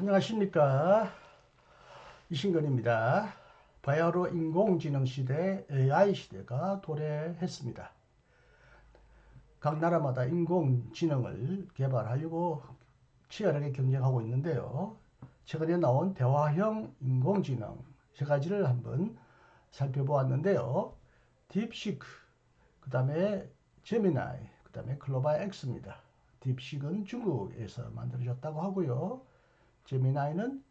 안녕하십니까, 이신근입니다. 바야흐로 인공지능 시대, AI 시대가 도래했습니다. 각 나라마다 인공지능을 개발하려고 치열하게 경쟁하고 있는데요. 최근에 나온 대화형 인공지능 세 가지를 한번 살펴보았는데요. 딥시크, 그 다음에 제미나이, 그 다음에 클로바 X입니다. 딥시크는 중국에서 만들어졌다고 하고요. 제미나이는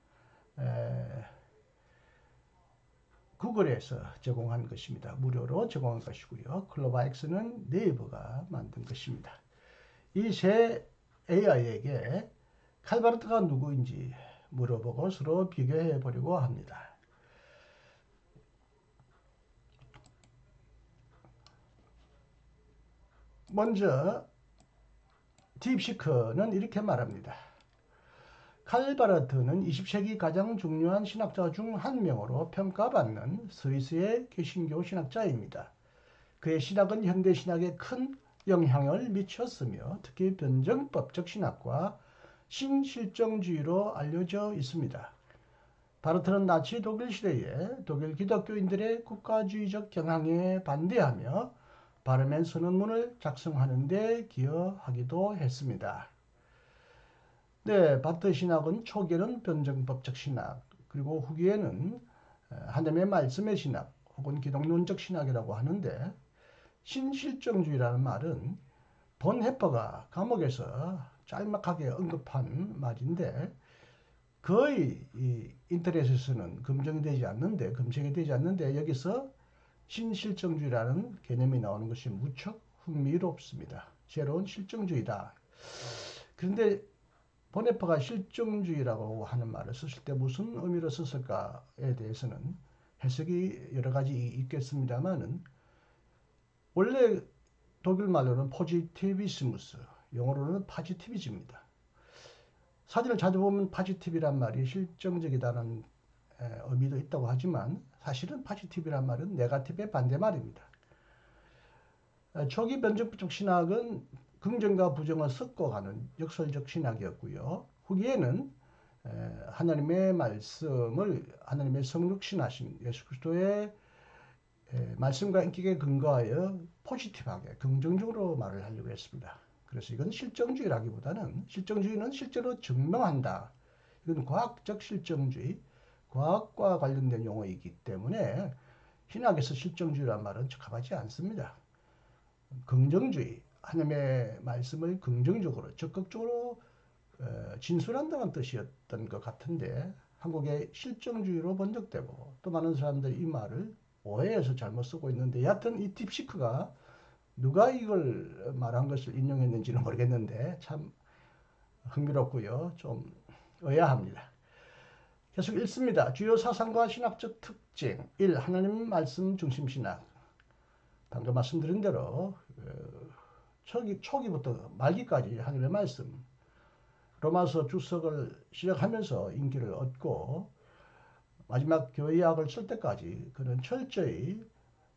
구글에서 제공한 것입니다. 무료로 제공한 것이고요. 클로바엑스는 네이버가 만든 것입니다. 이 세 AI에게 칼바르트가 누구인지 물어보고 서로 비교해 보려고 합니다. 먼저 딥시크는 이렇게 말합니다. 칼바르트는 20세기 가장 중요한 신학자 중 한 명으로 평가받는 스위스의 개신교 신학자입니다. 그의 신학은 현대 신학에 큰 영향을 미쳤으며 특히 변증법적 신학과 신실정주의로 알려져 있습니다. 바르트는 나치 독일 시대에 독일 기독교인들의 국가주의적 경향에 반대하며 바르멘 선언문을 작성하는 데 기여하기도 했습니다. 네, 바르트 신학은 초기에는 변증법적 신학, 그리고 후기에는 하나님의 말씀의 신학 혹은 기독론적 신학이라고 하는데, 신실정주의라는 말은 본 해퍼가 감옥에서 짤막하게 언급한 말인데, 거의 이 인터넷에서는 검증이 되지 않는데 여기서 신실정주의라는 개념이 나오는 것이 무척 흥미롭습니다. 새로운 실정주의다. 그런데 보네파가 실정주의라고 하는 말을 썼을 때 무슨 의미로 썼을까에 대해서는 해석이 여러 가지 있겠습니다만은, 원래 독일 말로는 포지티비스무스, 영어로는 파지티비즘입니다. 사진을 자주 보면 파지티브란 말이 실정적이다는 의미도 있다고 하지만, 사실은 파지티브란 말은 네가티브의 반대말입니다. 초기 변증법 신학은 긍정과 부정을 섞어가는 역설적 신학이었고요. 후기에는 하나님의 말씀을 하나님의 성육신하신 예수 그리스도의 말씀과 인격에 근거하여 포지티브하게 긍정적으로 말을 하려고 했습니다. 그래서 이건 실정주의라기보다는, 실정주의는 실제로 증명한다. 이건 과학적 실정주의, 과학과 관련된 용어이기 때문에 신학에서 실정주의란 말은 적합하지 않습니다. 긍정주의, 하나님의 말씀을 긍정적으로 적극적으로 진술한다는 뜻이었던 것 같은데, 한국의 실정주의로 번역되고 또 많은 사람들이 이 말을 오해해서 잘못 쓰고 있는데, 여하튼 이 딥시크가 누가 이걸 말한 것을 인용했는지는 모르겠는데 참 흥미롭고요. 좀 의아합니다. 계속 읽습니다. 주요 사상과 신학적 특징 1. 하나님 말씀 중심 신학. 방금 말씀드린 대로 초기부터 말기까지 하나님의 말씀, 로마서 주석을 시작하면서 인기를 얻고 마지막 교회학을 쓸 때까지 그는 철저히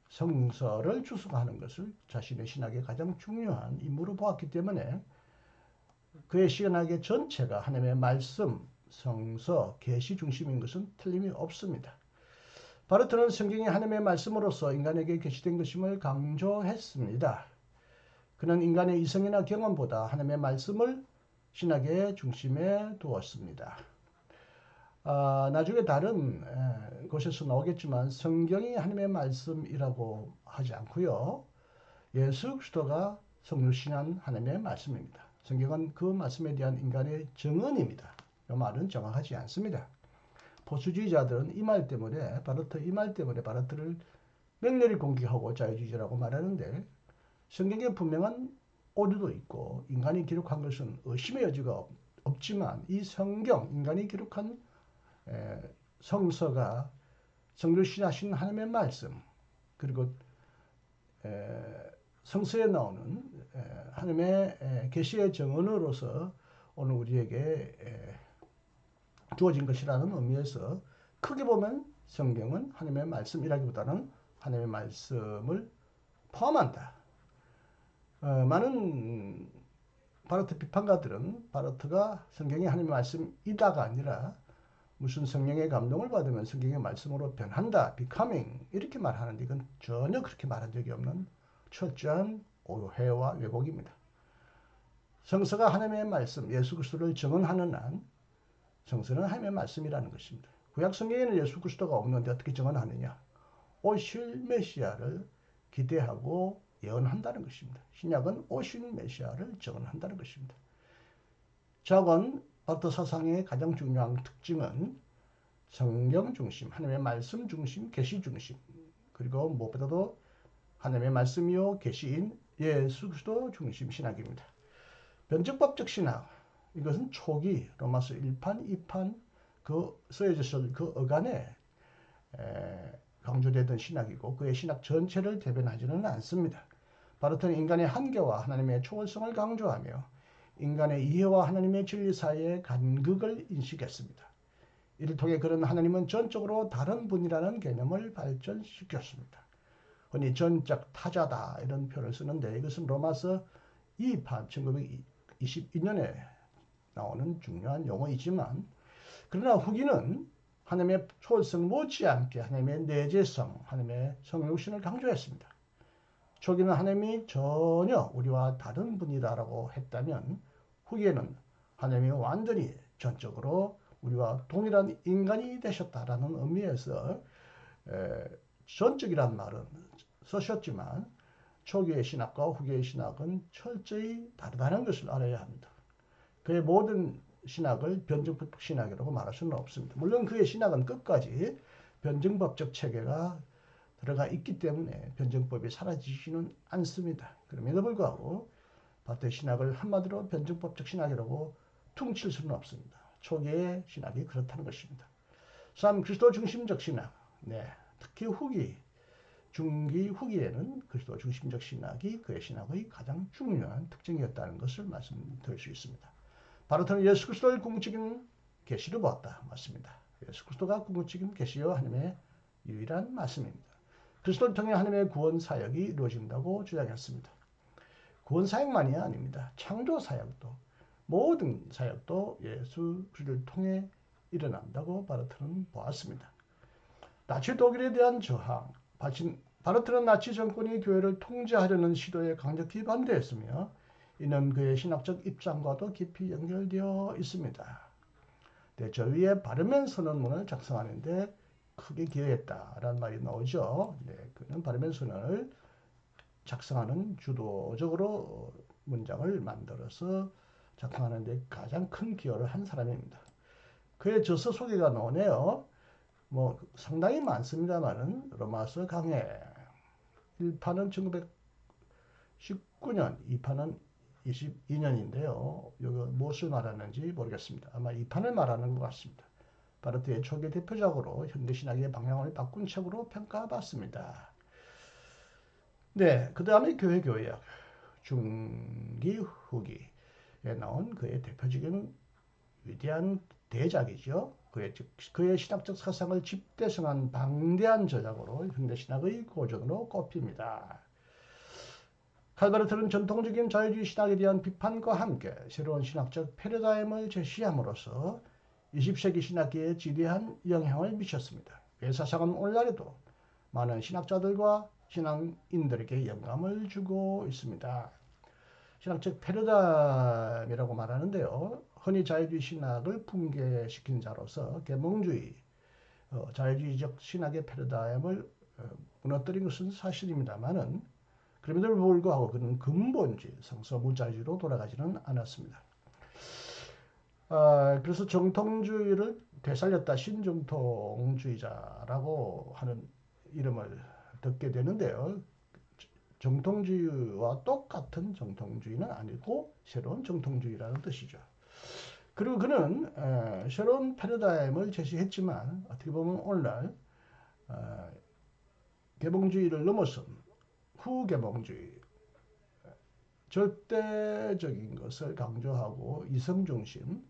성서를 주석하는 것을 자신의 신학의 가장 중요한 임무로 보았기 때문에 그의 신학의 전체가 하나님의 말씀, 성서, 계시 중심인 것은 틀림이 없습니다. 바르트는 성경이 하나님의 말씀으로서 인간에게 계시된 것임을 강조했습니다. 그는 인간의 이성이나 경험보다 하나님의 말씀을 신학의 중심에 두었습니다. 나중에 다른 곳에서 나오겠지만 성경이 하나님의 말씀이라고 하지 않고요. 예수 그리스도가 성육신한 하나님의 말씀입니다. 성경은 그 말씀에 대한 인간의 증언입니다. 이 말은 정확하지 않습니다. 보수주의자들은 이 말 때문에, 바르트 이 말 때문에 바르트를 맹렬히 공격하고 자유주의자라고 말하는데, 성경에 분명한 오류도 있고 인간이 기록한 것은 의심의 여지가 없지만, 이 성경, 인간이 기록한 성서가 성육신하신 하나님의 말씀, 그리고 성서에 나오는 하나님의 계시의 정언으로서 오늘 우리에게 주어진 것이라는 의미에서 크게 보면 성경은 하나님의 말씀이라기보다는 하나님의 말씀을 포함한다. 많은 바르트 비판가들은 바르트가 성경의 하나님의 말씀이다가 아니라 무슨 성령의 감동을 받으면 성경의 말씀으로 변한다, becoming 이렇게 말하는데 이건 전혀 그렇게 말한 적이 없는 철저한 오해와 왜곡입니다. 성서가 하나님의 말씀, 예수 그리스도를 증언하는 한 성서는 하나님의 말씀이라는 것입니다. 구약 성경에는 예수 그리스도가 없는데 어떻게 증언하느냐? 오실 메시아를 기대하고 예언한다는 것입니다. 신약은 오실 메시아를 증언한다는 것입니다. 작은 바르트 사상의 가장 중요한 특징은 성경 중심, 하나님의 말씀 중심, 계시 중심, 그리고 무엇보다도 하나님의 말씀이요 계시인 예수 그리스도 중심 신학입니다. 변증법적 신학, 이것은 초기 로마서 1판, 2판 그 쓰여졌을 그 어간에 강조되던 신학이고 그의 신학 전체를 대변하지는 않습니다. 바르트는 인간의 한계와 하나님의 초월성을 강조하며 인간의 이해와 하나님의 진리 사이의 간극을 인식했습니다. 이를 통해 그는 하나님은 전적으로 다른 분이라는 개념을 발전시켰습니다. 흔히 전적 타자다 이런 표현을 쓰는데 이것은 로마서 2판 1922년에 나오는 중요한 용어이지만 그러나 후기는 하나님의 초월성 못지않게 하나님의 내재성, 하나님의 성육신을 강조했습니다. 초기는 하나님이 전혀 우리와 다른 분이다라고 했다면 후기에는 하나님이 완전히 전적으로 우리와 동일한 인간이 되셨다라는 의미에서 전적이란 말은 쓰셨지만 초기의 신학과 후기의 신학은 철저히 다르다는 것을 알아야 합니다. 그의 모든 신학을 변증법적 신학이라고 말할 수는 없습니다. 물론 그의 신학은 끝까지 변증법적 체계가 들어가 있기 때문에 변증법이 사라지지는 않습니다. 그럼에도 불구하고 바르트의 신학을 한마디로 변증법적 신학이라고 퉁칠 수는 없습니다. 초기의 신학이 그렇다는 것입니다. 3. 그리스도 중심적 신학. 네, 특히 후기, 중기 후기에는 그리스도 중심적 신학이 그의 신학의 가장 중요한 특징이었다는 것을 말씀드릴 수 있습니다. 바르트는 예수 그리스도를 궁극적인 계시로 보았다. 맞습니다. 예수 그리스도가 궁극적인 계시요 하나님의 유일한 말씀입니다. 그리스도를 통해 하나님의 구원 사역이 이루어진다고 주장했습니다. 구원 사역만이 아닙니다. 창조 사역도 모든 사역도 예수 그리스도를 통해 일어난다고 바르트는 보았습니다. 나치 독일에 대한 저항, 바르트는 나치 정권이 교회를 통제하려는 시도에 강력히 반대했으며 이는 그의 신학적 입장과도 깊이 연결되어 있습니다. 네, 저 위에 바르멘 선언문을 작성하는데 크게 기여했다라는 말이 나오죠. 네, 그는 바르멘 선언을 작성하는 주도적으로 문장을 만들어서 작성하는 데 가장 큰 기여를 한 사람입니다. 그의 저서 소개가 나오네요. 뭐 상당히 많습니다만은 로마서 강해 1판은 1919년, 2판은 22년인데요. 여기 무엇을 말하는지 모르겠습니다. 아마 2판을 말하는 것 같습니다. 바르트의 초기 대표적으로 현대신학의 방향을 바꾼 책으로 평가받습니다. 네, 그 다음에 교회교약 중기 후기에 나온 그의 대표적인 위대한 대작이죠. 그의 신학적 사상을 집대성한 방대한 저작으로 현대신학의 고전으로 꼽힙니다. 칼바르트는 전통적인 자유주의 신학에 대한 비판과 함께 새로운 신학적 패러다임을 제시함으로써 20세기 신학계에 지대한 영향을 미쳤습니다. 그의 사상은 오늘날에도 많은 신학자들과 신앙인들에게 영감을 주고 있습니다. 신학적 패러다임이라고 말하는데요. 흔히 자유주의 신학을 붕괴시킨 자로서 계몽주의, 자유주의적 신학의 패러다임을 무너뜨린 것은 사실입니다만은 그럼에도 불구하고 그는 근본주의, 성서 무자유로 돌아가지는 않았습니다. 그래서 정통주의를 되살렸다 신정통주의자라고 하는 이름을 듣게 되는데요. 정통주의와 똑같은 정통주의는 아니고 새로운 정통주의라는 뜻이죠. 그리고 그는 새로운 패러다임을 제시했지만 어떻게 보면 오늘날 계몽주의를 넘어선 후계몽주의, 절대적인 것을 강조하고 이성중심,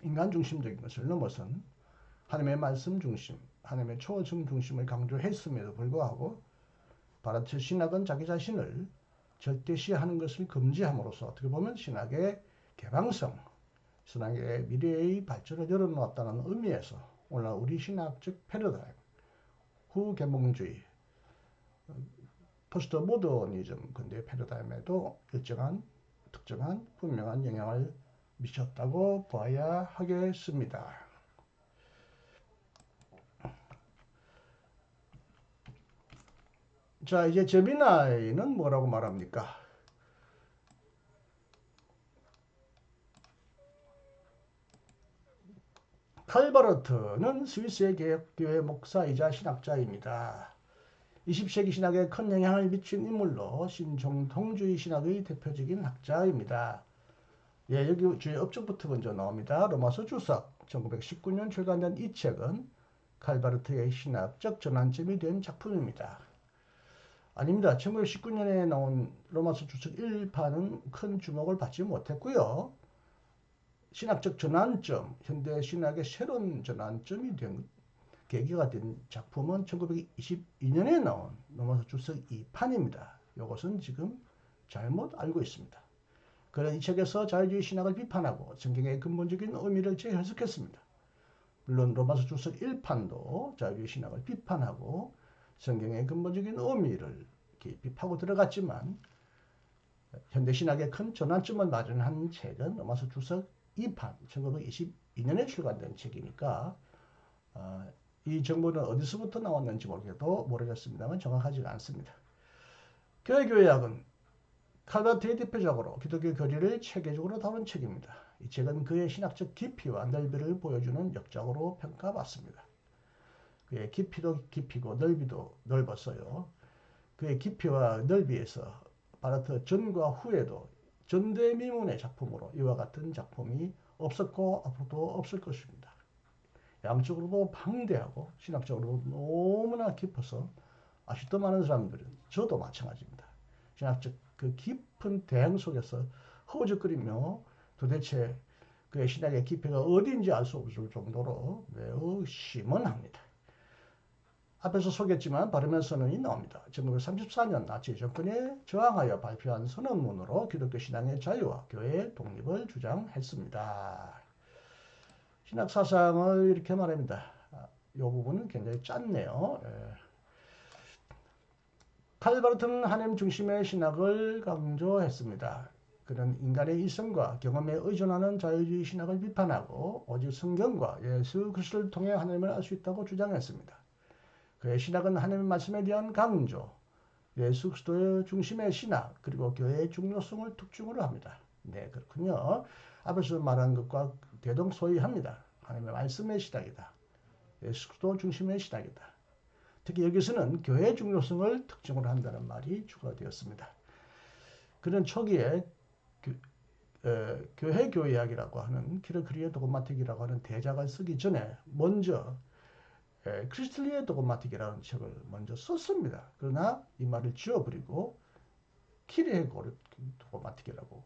인간중심적인 것을 넘어선 하나님의 말씀 중심, 하나님의 초월성 중심을 강조했음에도 불구하고 바르트 신학은 자기 자신을 절대시하는 것을 금지함으로써 어떻게 보면 신학의 개방성, 신학의 미래의 발전을 열어놓았다는 의미에서 오늘날 우리 신학적 패러다임, 후계몽주의, 포스트 모더니즘 근대 패러다임에도 일정한 특정한 분명한 영향을 미쳤다고 봐야 하겠습니다. 자, 이제 제미나이는 뭐라고 말합니까? 칼바르트는 스위스의 개혁교회 목사이자 신학자입니다. 20세기 신학에 큰 영향을 미친 인물로 신정통주의 신학의 대표적인 학자입니다. 예, 여기 주의 업적부터 먼저 나옵니다. 로마서 주석 1919년 출간된 이 책은 칼바르트의 신학적 전환점이 된 작품입니다. 아닙니다. 1919년에 나온 로마서 주석 1파는 큰 주목을 받지 못했고요. 신학적 전환점, 현대 신학의 새로운 전환점이 된 계기가 된 작품은 1922년에 나온 로마서 주석 2판입니다. 이것은 지금 잘못 알고 있습니다. 그는 이 책에서 자유주의 신학을 비판하고 성경의 근본적인 의미를 재해석했습니다. 물론 로마서 주석 1판도 자유주의 신학을 비판하고 성경의 근본적인 의미를 깊이파고 들어갔지만 현대신학의 큰 전환점을 마련한 책은 로마서 주석 2판 1922년에 출간된 책이니까 이 정보는 어디서부터 나왔는지 모르겠습니다만 정확하지가 않습니다. 교회교약은 칼바르트의 대표적으로 기독교 교리를 체계적으로 다룬 책입니다. 이 책은 그의 신학적 깊이와 넓이를 보여주는 역작으로 평가받습니다. 그의 깊이도 깊이고 넓이도 넓었어요. 그의 깊이와 넓이에서 바르트 전과 후에도 전대미문의 작품으로 이와 같은 작품이 없었고 앞으로도 없을 것입니다. 양적으로도 방대하고 신학적으로도 너무나 깊어서 아직도 많은 사람들은 저도 마찬가지입니다. 신학적 그 깊은 대응 속에서 허우적거리며 도대체 그의 신학의 깊이가 어디인지 알 수 없을 정도로 매우 심원합니다. 앞에서 소개했지만 바르면 선언이 나옵니다. 1934년 나치 정권에 저항하여 발표한 선언문으로 기독교 신앙의 자유와 교회의 독립을 주장했습니다. 신학 사상을 이렇게 말합니다. 이 부분은 굉장히 짧네요. 칼바르트는 하나님 중심의 신학을 강조했습니다. 그는 인간의 이성과 경험에 의존하는 자유주의 신학을 비판하고 오직 성경과 예수 그리스도를 통해 하나님을 알 수 있다고 주장했습니다. 그의 신학은 하나님의 말씀에 대한 강조, 예수 그리스도의 중심의 신학, 그리고 교회의 중요성을 특징으로 합니다. 네, 그렇군요. 앞에서 말한 것과 대동소이합니다. 하나님의 말씀의 신학이다. 예수 그리스도 중심의 신학이다. 특히 여기서는 교회의 중요성을 특징으로 한다는 말이 추가되었습니다. 그는 초기에 교회 교회학이라고 하는 키르크리의 도그마틱이라고 하는 대작을 쓰기 전에 먼저 크리스틀리의 도그마틱이라는 책을 먼저 썼습니다. 그러나 이 말을 지워버리고 키르의 도그마틱이라고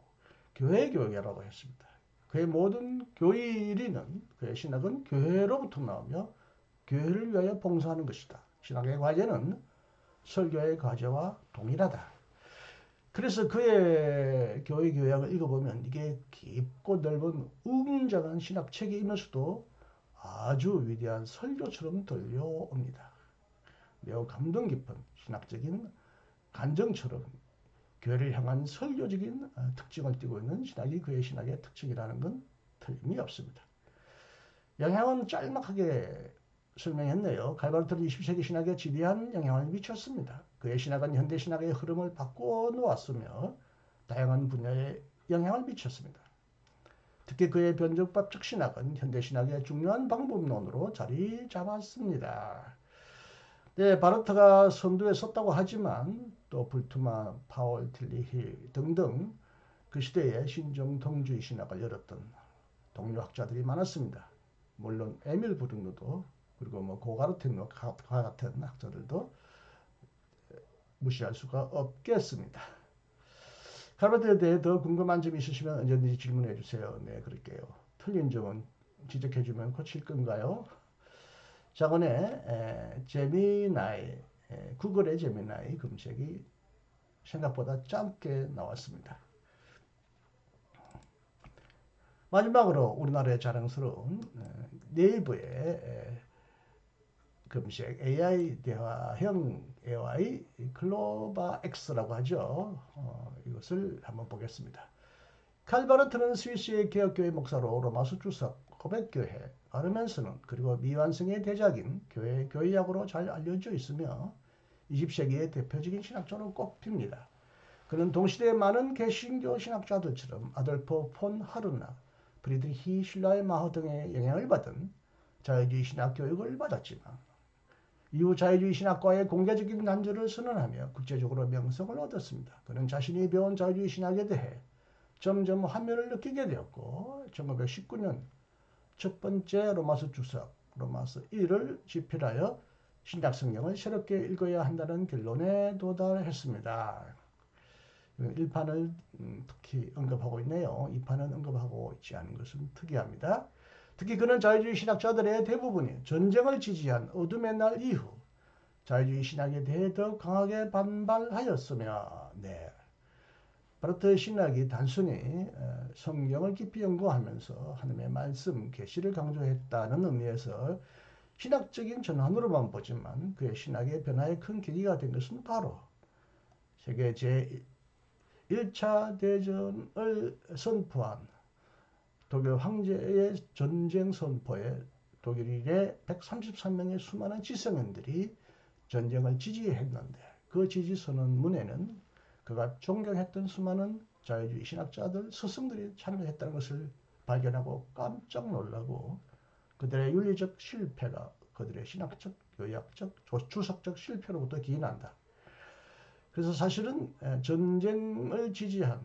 교회 교회라고 했습니다. 그의 모든 교리는 그의 신학은 교회로부터 나오며 교회를 위하여 봉사하는 것이다. 신학의 과제는 설교의 과제와 동일하다. 그래서 그의 교회 교약을 읽어보면 이게 깊고 넓은 웅장한 신학책이면서도 아주 위대한 설교처럼 들려옵니다. 매우 감동 깊은 신학적인 간정처럼 교회를 향한 설교적인 특징을 띠고 있는 신학이 그의 신학의 특징이라는 건 틀림이 없습니다. 영향은 짤막하게 설명했네요. 칼바르트는 20세기 신학에 지대한 영향을 미쳤습니다. 그의 신학은 현대 신학의 흐름을 바꾸어 놓았으며 다양한 분야에 영향을 미쳤습니다. 특히 그의 변증법적 신학은 현대 신학의 중요한 방법론으로 자리 잡았습니다. 네, 바르트가 선두에 섰다고 하지만 또 불투마, 파월, 틸리힐 등등 그 시대의 신정통주의 신학을 열었던 동료 학자들이 많았습니다. 물론 에밀 부등노도 그리고 고가르텐과 같은 학자들도 무시할 수가 없겠습니다. 칼바르트에 대해 더 궁금한 점이 있으시면 언제든지 질문해 주세요. 네, 그럴게요. 틀린 점은 지적해 주면 고칠 건가요? 자건에 제미나이, 구글의 제미나이 검색이 생각보다 짧게 나왔습니다. 마지막으로 우리나라의 자랑스러운 네이버의 검색 AI 대화형 AI 글로바 X라고 하죠. 이것을 한번 보겠습니다. 칼바르트는 스위스의 개혁교회 목사로 로마서 주석, 고백교회, 아르멘스는 그리고 미완성의 대작인 교회학으로 잘 알려져 있으며 20세기의 대표적인 신학자로 꼽힙니다. 그는 동시대의 많은 개신교 신학자들처럼 아돌프 폰 하르나, 프리드리히 실라의 마허 등의 영향을 받은 자유주의 신학 교육을 받았지만 이후 자유주의 신학과의 공개적인 단절을 선언하며 국제적으로 명성을 얻었습니다. 그는 자신이 배운 자유주의 신학에 대해 점점 환멸을 느끼게 되었고 1919년 첫 번째 로마서 주석, 로마서 1을 집필하여 신약 성경을 새롭게 읽어야 한다는 결론에 도달했습니다. 1판을 특히 언급하고 있네요. 2판은 언급하고 있지 않은 것은 특이합니다. 특히 그는 자유주의 신학자들의 대부분이 전쟁을 지지한 어둠의 날 이후 자유주의 신학에 대해 더 강하게 반발하였으며 바르트 신학이 단순히 성경을 깊이 연구하면서 하나님의 말씀, 계시를 강조했다는 의미에서 신학적인 전환으로만 보지만 그의 신학의 변화에 큰 계기가 된 것은 바로 세계 제1차 대전을 선포한 독일 황제의 전쟁 선포에 독일 일의 133명의 수많은 지성인들이 전쟁을 지지했는데 그 지지 선언문에는 그가 존경했던 수많은 자유주의 신학자들, 스승들이 참여했다는 것을 발견하고 깜짝 놀라고 그들의 윤리적 실패가 그들의 신학적, 교약적, 주석적 실패로부터 기인한다. 그래서 사실은 전쟁을 지지한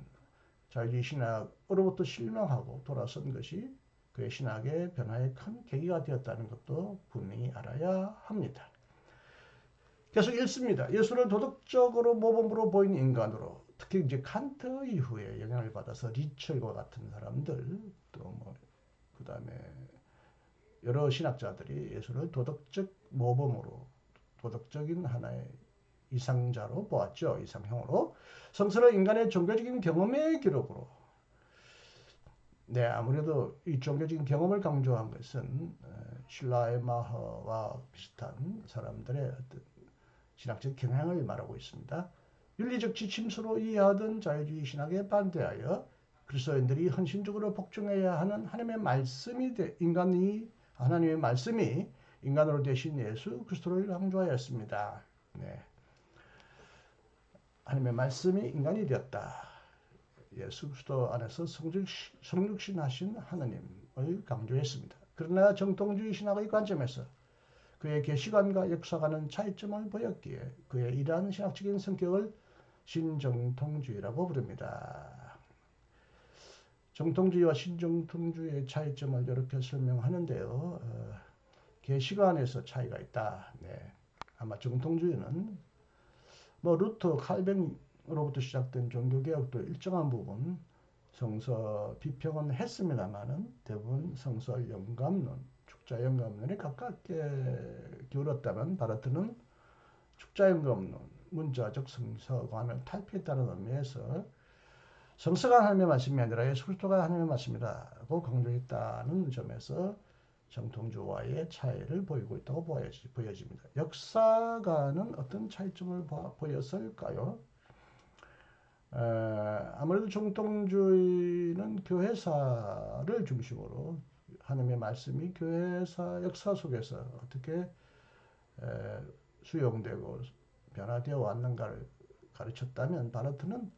자유주의 신학으로부터 실망하고 돌아선 것이 그의 신학의 변화에 큰 계기가 되었다는 것도 분명히 알아야 합니다. 계속 읽습니다. 예수를 도덕적으로 모범으로 보인 인간으로 특히 이제 칸트 이후에 영향을 받아서 리철과 같은 사람들 또 그 다음에 여러 신학자들이 예수를 도덕적 모범으로 도덕적인 하나의 이상자로 보았죠. 이상형으로. 성서를 인간의 종교적인 경험의 기록으로 아무래도 이 종교적인 경험을 강조한 것은 슐라이마허와 비슷한 사람들의 어떤 신학적 경향을 말하고 있습니다. 윤리적 지침서로 이해하던 자유주의 신학에 반대하여 그리스도인들이 헌신적으로 복종해야 하는 하나님의 말씀이 하나님의 말씀이 인간으로 되신 예수 그리스도를 강조하였습니다. 하나님의 말씀이 인간이 되었다. 예수 그리스도 안에서 성육신하신 하나님을 강조했습니다. 그러나 정통주의 신학의 관점에서 그의 계시관과 역사관은 차이점을 보였기에 그의 이러한 신학적인 성격을 신정통주의라고 부릅니다. 정통주의와 신정통주의의 차이점을 이렇게 설명하는데요. 계시관에서 차이가 있다. 아마 정통주의는 루터, 칼뱅으로부터 시작된 종교개혁도 일정한 부분 성서 비평은 했습니다만은 대부분 성서 영감론, 축자 영감론에 가깝게 기울었다면 바르트는 축자 영감론, 문자적 성서관을 탈피했다는 의미에서 성서가 하나님의 말씀이 아니라 예수 그리스도가 하나님의 말씀이라고 강조했다는 점에서 정통주와의 차이를 보이고 있다고 보여집니다. 역사가는 어떤 차이점을 보였을까요? 아무래도 정통주의는 교회사를 중심으로 하나님의 말씀이 교회사 역사 속에서 어떻게 수용되고 변화되어 왔는가를 가르쳤다면 바르트는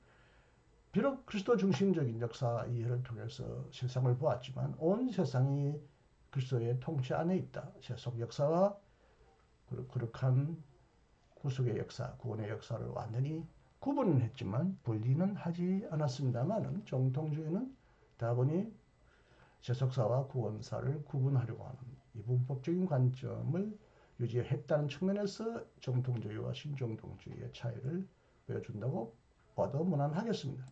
비록 그리스도 중심적인 역사 이해를 통해서 세상을 보았지만 온 세상이 그리스도의 통치 안에 있다. 세속 역사와 거룩한 구속의 역사, 구원의 역사를 완전히 구분은 했지만 분리는 하지 않았습니다만 정통주의는 다분히 세속사와 구원사를 구분하려고 하는 이분법적인 관점을 유지했다는 측면에서 정통주의와 신정통주의의 차이를 보여준다고 봐도 무난하겠습니다.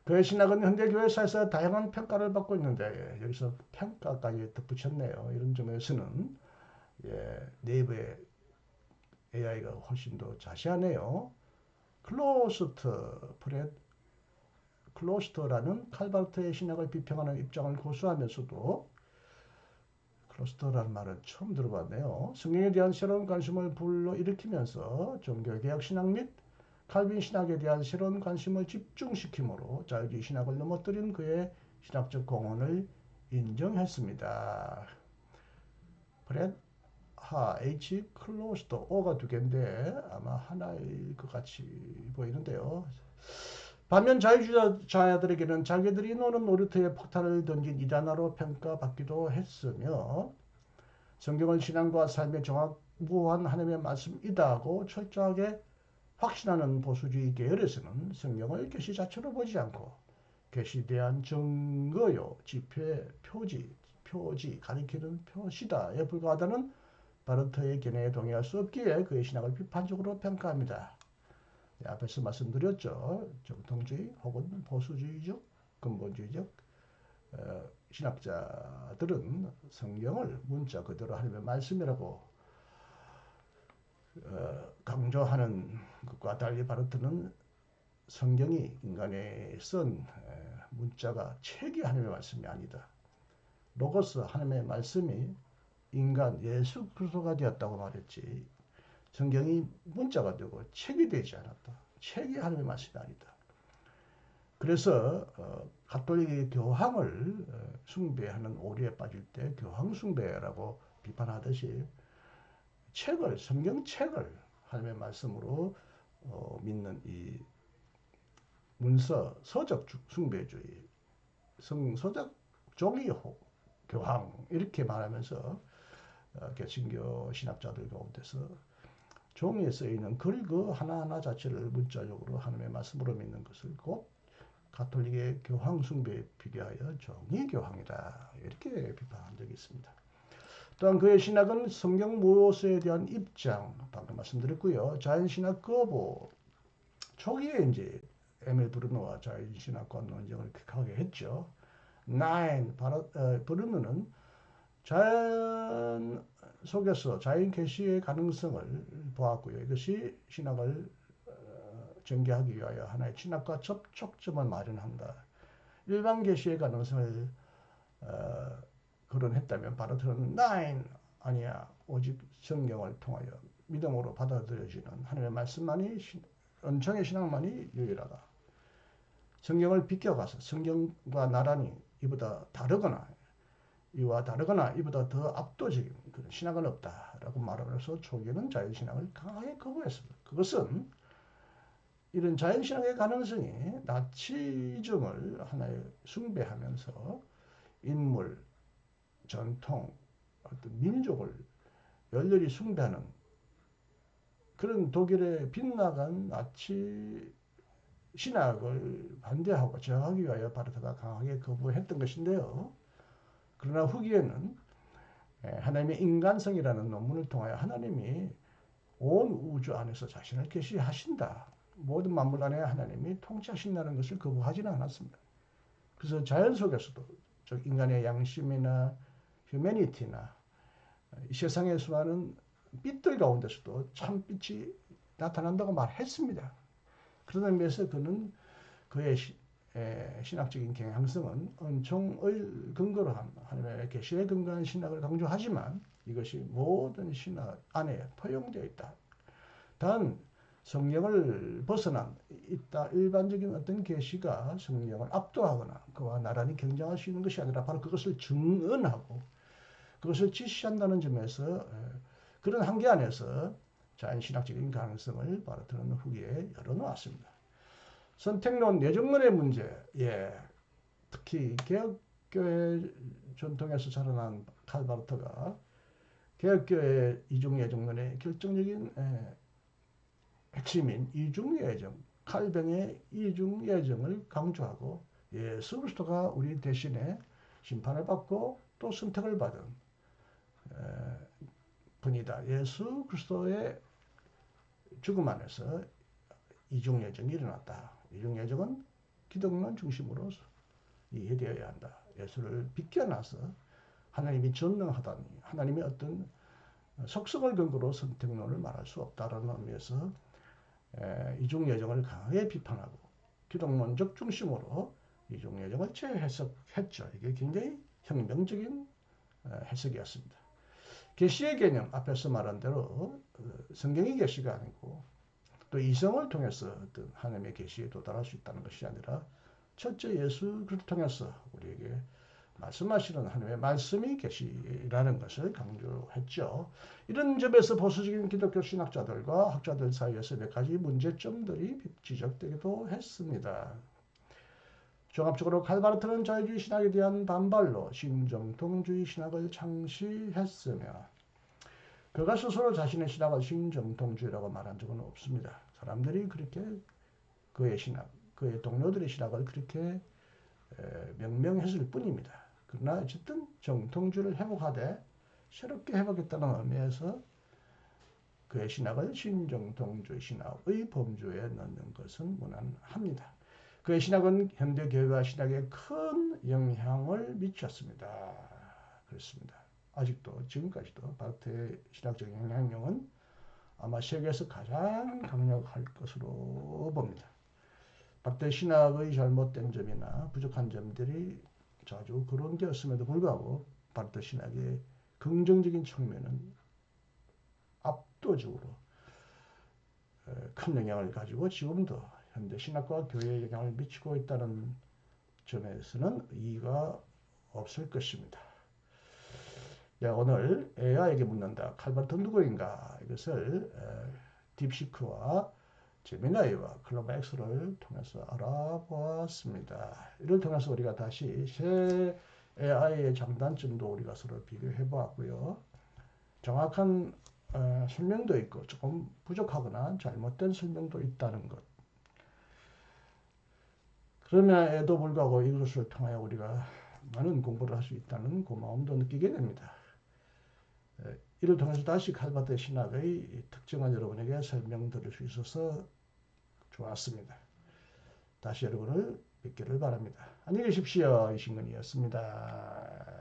그의 신학은 현대 교회사에서 다양한 평가를 받고 있는데 여기서 평가까지 덧붙였네요. 이런 점에서는 네이버의 AI가 훨씬 더 자세하네요. 클로스트 프레드 클로스터라는 칼바르트의 신학을 비평하는 입장을 고수하면서도 클로스터라는 말은 처음 들어봤네요. 성경에 대한 새로운 관심을 불러일으키면서 종교개혁 신학 및 칼빈 신학에 대한 새로운 관심을 집중시키므로 자유주의 신학을 넘어뜨린 그의 신학적 공헌을 인정했습니다. 프레드 H 클로스터 O가 두 개인데 아마 하나일 것 같이 보이는데요. 반면 자유주의자들에게는 자기들이 노는 놀이터에 폭탄을 던진 일하나로 평가받기도 했으며 성경을 신앙과 삶의 정확무한 하나님의 말씀이다 하고 철저하게 확신하는 보수주의 계열에서는 성경을 계시 자체로 보지 않고 계시에 대한 증거요, 지표, 표지, 가리키는 표시다에 불과하다는 바르트의 견해에 동의할 수 없기에 그의 신학을 비판적으로 평가합니다. 앞에서 말씀드렸죠. 정통주의 혹은 보수주의적, 근본주의적 신학자들은 성경을 문자 그대로 하나님의 말씀이라고 강조하는 것과 달리 바르트는 성경이 인간이 쓴 문자가 책이 하나님의 말씀이 아니다. 로고스 하나님의 말씀이 인간 예수 그리스도가 되었다고 말했지. 성경이 문자가 되고 책이 되지 않았다. 책이 하나님의 말씀이 아니다. 그래서 가톨릭의 교황을 숭배하는 오류에 빠질 때 교황 숭배라고 비판하듯이 책을 성경책을 하나님의 말씀으로 믿는 이 문서 서적 숭배주의 성서적 종이 교황 이렇게 말하면서 개신교 신학자들 가운데서 종이에 쓰이는 글 그 하나하나 자체를 문자적으로 하나님의 말씀으로 믿는 것을 곧 가톨릭의 교황 숭배에 비교하여 종이 교황이다 이렇게 비판한 적이 있습니다. 또한 그의 신학은 성경 모세에 대한 입장 방금 말씀드렸고요. 자연신학 거부 초기에 이제 에밀 브루노와 자연신학과 논쟁을 격하게 했죠. 브루노는 자연 속에서 자연 계시의 가능성을 보았고요. 이것이 신학을 전개하기 위하여 하나의 신학과 접촉점을 마련한다. 일반 계시의 가능성을 거론했다면 바르트는 아니야. 오직 성경을 통하여 믿음으로 받아들여지는 하나님의 말씀만이 은총의 신앙만이 유일하다. 성경을 비껴가서 성경과 나란히 이보다 다르거나 이와 다르거나 이보다 더 압도적인 그런 신학은 없다라고 말하면서 초기에는 자연신학을 강하게 거부했습니다. 그것은 이런 자연신학의 가능성이 나치즘을 하나의 숭배하면서 인물, 전통, 어떤 민족을 열렬히 숭배하는 그런 독일의 빗나간 나치 신학을 반대하고 저항하기 위하여 바르트가 강하게 거부했던 것인데요. 그러나 후기에는 하나님의 인간성이라는 논문을 통하여 하나님이 온 우주 안에서 자신을 계시하신다. 모든 만물 안에 하나님이 통치하신다는 것을 거부하지는 않았습니다. 그래서 자연 속에서도 즉 인간의 양심이나 휴머니티나 이 세상의 수많은 빛들 가운데서도 참빛이 나타난다고 말했습니다. 그런 의미에서 그는 그의 신학적인 경향성은 은총을 근거로 한 하나님의 계시에 근거한 신학을 강조하지만 이것이 모든 신학 안에 포용되어 있다. 단 성경을 벗어난 일반적인 어떤 계시가 성경을 압도하거나 그와 나란히 경쟁할 수 있는 것이 아니라 바로 그것을 증언하고 그것을 지시한다는 점에서 그런 한계 안에서 자연신학적인 가능성을 바르트는 후기에 열어놓았습니다. 선택론, 내정론의 문제, 특히 개혁교회 전통에서 자라난 칼바르트가 개혁교회 이중예정론의 결정적인 핵심인 이중예정, 칼뱅의 이중예정을 강조하고 예수 그리스도가 우리 대신에 심판을 받고 또 선택을 받은 분이다. 예수 그리스도의 죽음 안에서 이중예정이 일어났다. 이중예정은 기독론 중심으로 이해되어야 한다. 예수를 비껴나서 하나님이 전능하다니 하나님의 어떤 속성을 근거로 선택론을 말할 수 없다라는 의미에서 이중 여정을 강하게 비판하고 기독론적 중심으로 이중 여정을 재해석했죠. 이게 굉장히 혁명적인 해석이었습니다. 계시의 개념 앞에서 말한 대로 성경의 계시가 아니고 또 이성을 통해서 어떤 하나님의 계시에 도달할 수 있다는 것이 아니라 첫째 예수 그리스도를 통해서 우리에게 말씀하시는 하나님의 말씀이 계시라는 것을 강조했죠. 이런 점에서 보수적인 기독교 신학자들과 학자들 사이에서 몇 가지 문제점들이 지적되기도 했습니다. 종합적으로 칼바르트는 자유주의 신학에 대한 반발로 신정통주의 신학을 창시했으며 그가 스스로 자신의 신학을 신정통주의라고 말한 적은 없습니다. 사람들이 그렇게 그의 신학, 그의 동료들의 신학을 그렇게 명명했을 뿐입니다. 그러나 어쨌든 정통주의를 회복하되 새롭게 회복했다는 의미에서 그의 신학을 신정통주의 신학의 범주에 넣는 것은 무난합니다. 그의 신학은 현대 교회와 신학에 큰 영향을 미쳤습니다. 그렇습니다. 아직도 지금까지도 바르트의 신학적 영향력은 아마 세계에서 가장 강력할 것으로 봅니다. 바르트의 신학의 잘못된 점이나 부족한 점들이 자주 거론되었음에도 불구하고 바르트 신학의 긍정적인 측면은 압도적으로 큰 영향을 가지고 지금도 현대 신학과 교회에 영향을 미치고 있다는 점에서는 이의가 없을 것입니다. 오늘 AI에게 묻는다. 칼바르트 누구인가? 이것을 딥시크와 제미나이와 클로바엑스를 통해서 알아보았습니다. 이를 통해서 우리가 다시 새 AI의 장단점도 우리가 서로 비교해 보았고요. 정확한 설명도 있고 조금 부족하거나 잘못된 설명도 있다는 것. 그럼에도 불구하고 이것을 통하여 우리가 많은 공부를 할 수 있다는 고마움도 느끼게 됩니다. 이를 통해서 다시 칼바르트 신학의 특징을 여러분에게 설명드릴 수 있어서 좋았습니다. 다시 여러분을 뵙기를 바랍니다. 안녕히 계십시오. 이신근이었습니다.